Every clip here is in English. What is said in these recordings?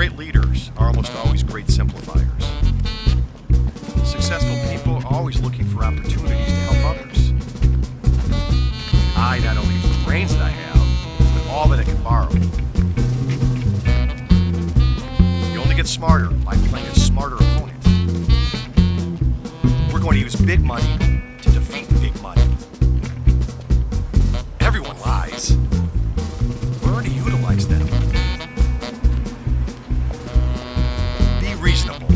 Great leaders are almost always great simplifiers. Successful people are always looking for opportunities to help others. I not only use the brains that I have, but all that I can borrow. You only get smarter by playing a smarter opponent. We're going to use big money to defeat big money. Everyone lies. Learn to utilize them. Be reasonable.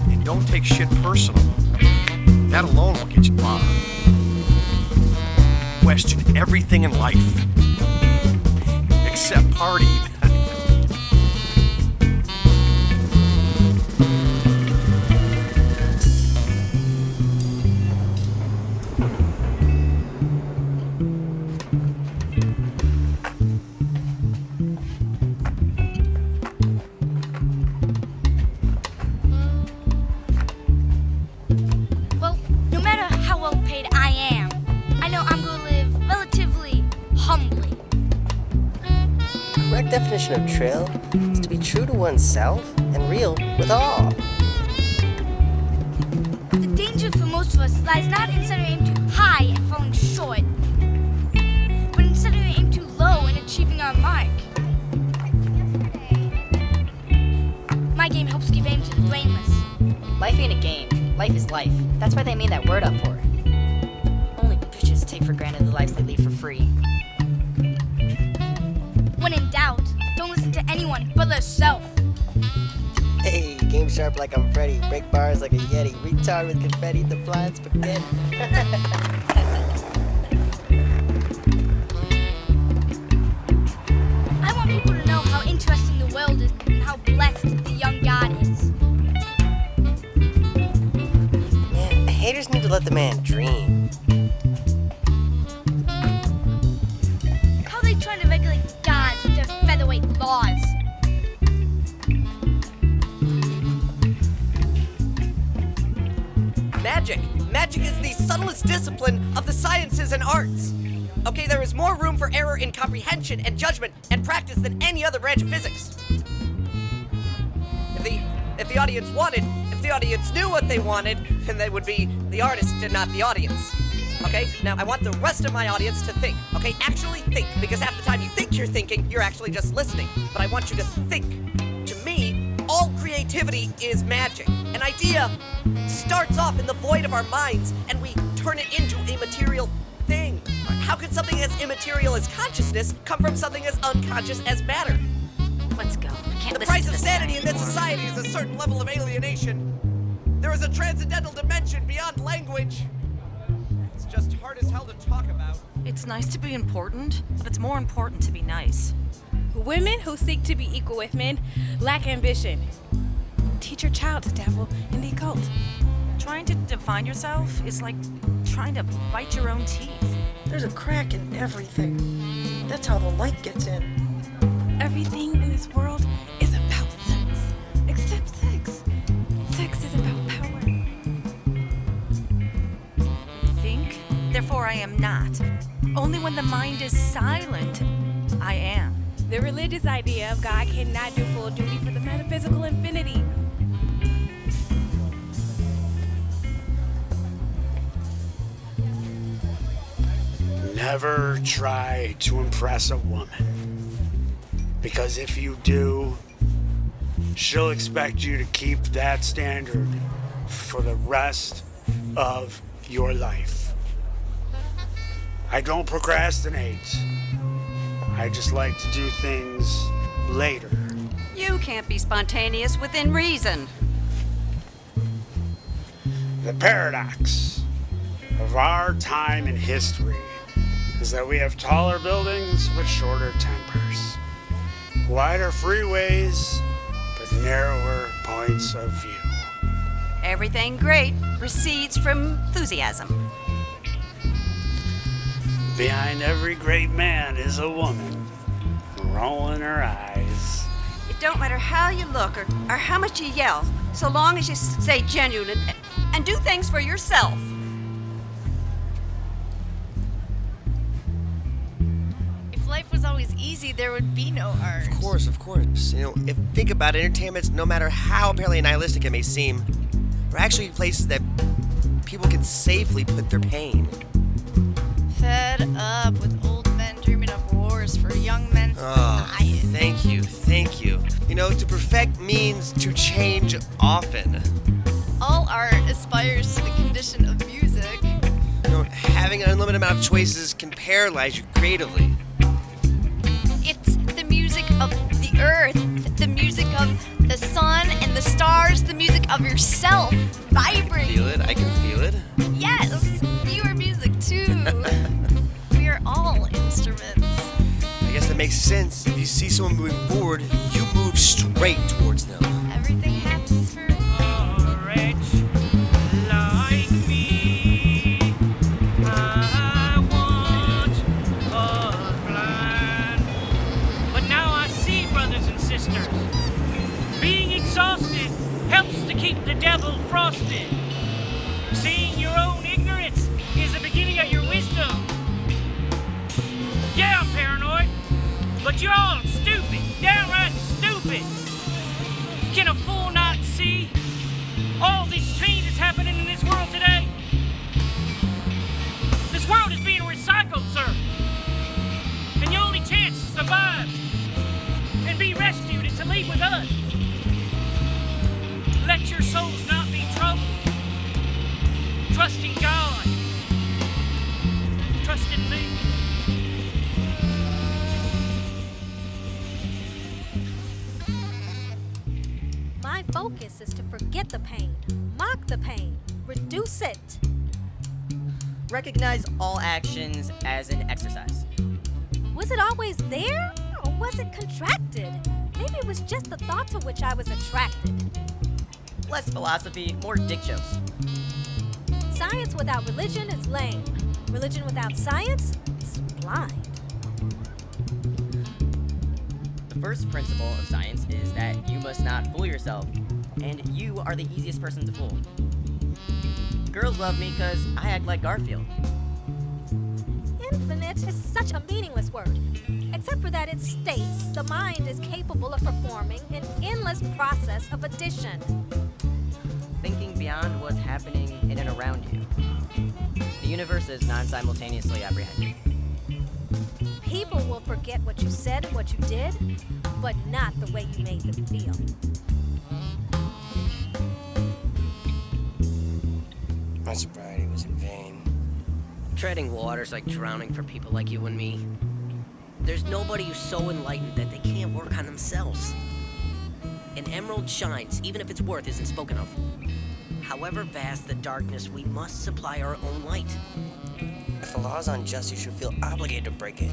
And don't take shit personal. That alone will get you far. Question everything in life. Except party. Well, no matter how well paid I am, I know I'm going to live relatively humbly. The correct definition of trill is to be true to oneself and real with all. The danger for most of us lies not in setting our aim too high and falling short, but in setting our aim too low and achieving our mark. My game helps give aim to the brainless. Life ain't a game. Life is life. That's why they made that word up for it. Only bitches take for granted the lives they lead for free. When in doubt, don't listen to anyone but yourself. Hey, game sharp like I'm Freddy, break bars like a Yeti, retard with confetti, the flying spaghetti. I want people to know how interesting the world is and how blessed the young God is. Man, haters need to let the man dream. How they trying to regulate gods with their featherweight laws. Magic. Magic is the subtlest discipline of the sciences and arts. Okay, there is more room for error in comprehension and judgment and practice than any other branch of physics. If the audience knew what they wanted, then they would be the artist and not the audience. Okay, now I want the rest of my audience to think. Okay, actually think, because half the time you think you're thinking, you're actually just listening. But I want you to think. To me, all creativity is magic. An idea starts off in the void of our minds, and we turn it into a material thing. How could something as immaterial as consciousness come from something as unconscious as matter? Let's go. I can't The listen price to of this sanity in this anymore. society is a certain level of alienation. There is a transcendental dimension beyond language. It's just hard as hell to talk about. It's nice to be important, but it's more important to be nice. Women who seek to be equal with men lack ambition. Teach your child to dabble in the occult. Trying to define yourself is like trying to bite your own teeth. There's a crack in everything. That's how the light gets in. Everything in this world is about sex. Except sex. Sex is about power. Think, therefore I am not. Only when the mind is silent, I am. The religious idea of God cannot do full duty for the metaphysical infinity. Never try to impress a woman. Because if you do, she'll expect you to keep that standard for the rest of your life. I don't procrastinate. I just like to do things later. You can't be spontaneous within reason. The paradox of our time in history is that we have taller buildings with shorter tempers, wider freeways, but narrower points of view. Everything great proceeds from enthusiasm. Behind every great man is a woman, rolling her eyes. It don't matter how you look or how much you yell, so long as you stay genuine and do things for yourself. If life was always was easy, there would be no art. Of course. If think about it, entertainments, no matter how apparently nihilistic it may seem, are actually places that people can safely put their pain. Fed up with old men dreaming up wars for young men to deny it. Thank you. To perfect means to change often. All art aspires to the condition of music. Having an unlimited amount of choices can paralyze you creatively. It's the music of the earth, the music of the sun and the stars, the music of yourself vibrating. I can feel it. Yes, you are music too. We are all instruments. I guess that makes sense. If you see someone moving forward, you move straight towards them. Everything happens for being exhausted helps to keep the devil frosted. Seeing your own ignorance is the beginning of your wisdom. Yeah, I'm paranoid, but you're all stupid, downright stupid. Can a fool not see all these changes happening in this world today? This world is being recycled, sir. And your only chance to survive and be rescued is to leave with us. Let your souls not be troubled. Trust in God. Trust in me. My focus is to forget the pain, mock the pain, reduce it. Recognize all actions as an exercise. Was it always there, or was it contracted? Maybe it was just the thought to which I was attracted. Less philosophy, more dick jokes. Science without religion is lame. Religion without science is blind. The first principle of science is that you must not fool yourself, and you are the easiest person to fool. Girls love me because I act like Garfield. Infinite is such a meaningless word, except for that it states the mind is capable of performing an endless process of addition. Thinking beyond what's happening in and around you. The universe is non-simultaneously apprehended. People will forget what you said and what you did, but not the way you made them feel. My sobriety was in vain. Treading water's like drowning for people like you and me. There's nobody who's so enlightened that they can't work on themselves. An emerald shines, even if its worth isn't spoken of. However vast the darkness, we must supply our own light. If the law's unjust, you should feel obligated to break it.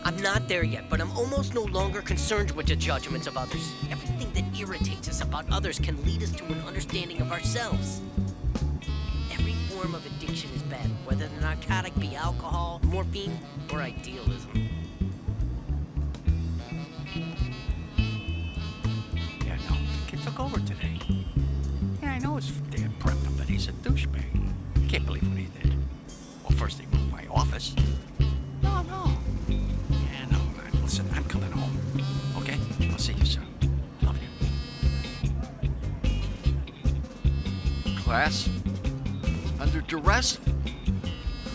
I'm not there yet, but I'm almost no longer concerned with the judgments of others. Everything that irritates us about others can lead us to an understanding of ourselves. Every form of addiction is bad, whether the narcotic be alcohol, morphine, or idealism. Yeah, no, the kid took over today. Yeah, I know his dad prepped him, but he's a douchebag. I can't believe what he did. Well, first they moved my office. No. Yeah, no, listen, I'm coming home. Okay? I'll see you soon. Love you. Class, under duress,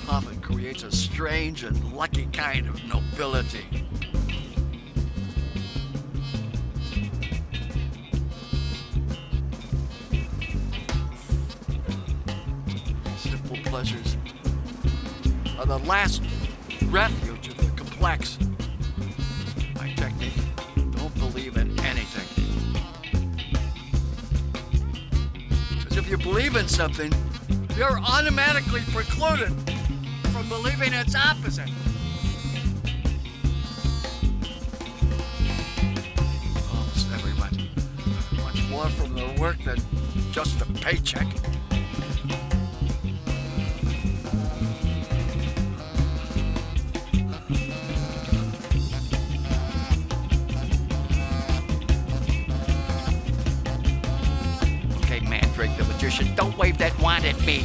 often creates a strange and lucky kind of nobility. Simple pleasures are the last refuge of the complex. My technique, don't believe in anything. Because if you believe in something, you're automatically precluded from believing its opposite. Almost everyone wants more from their work than just a paycheck. Okay, Mandrake the magician, don't wave that wand at me.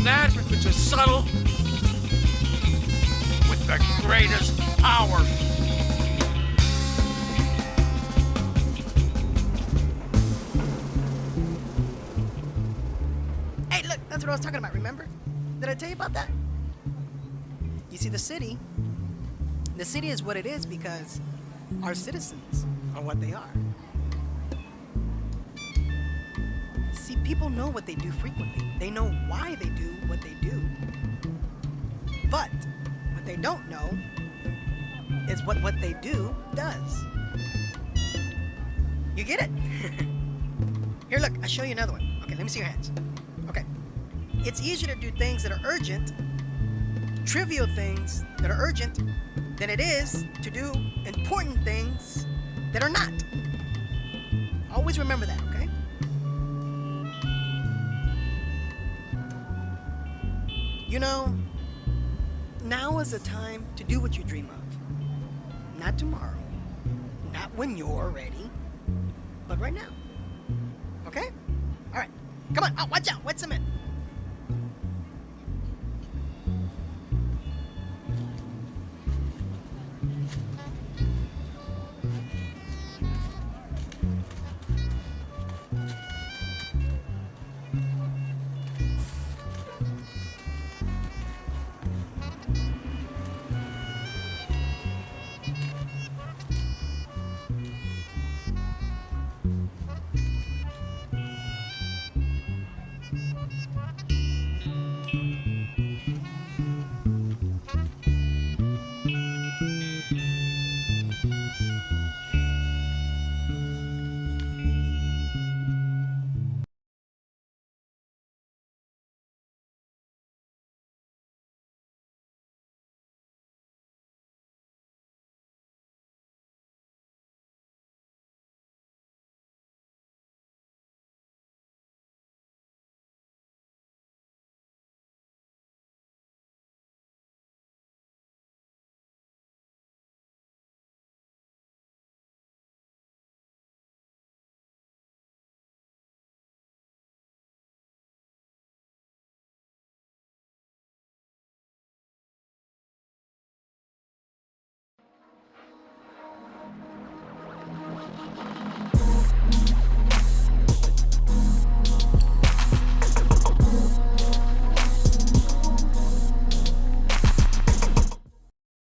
on that which is subtle with the greatest power. Hey, look, that's what I was talking about, remember? Did I tell you about that? You see, the city is what it is because our citizens are what they are. See, people know what they do frequently. They know why they do what they do. But what they don't know is what they do does. You get it? Here, look, I'll show you another one. Okay, let me see your hands. Okay. It's easier to do things that are urgent, trivial things that are urgent, than it is to do important things that are not. Always remember that, okay? You know, now is the time to do what you dream of. Not tomorrow, not when you're ready, but right now. Okay? All right. Come on. Oh, watch out. Wet cement.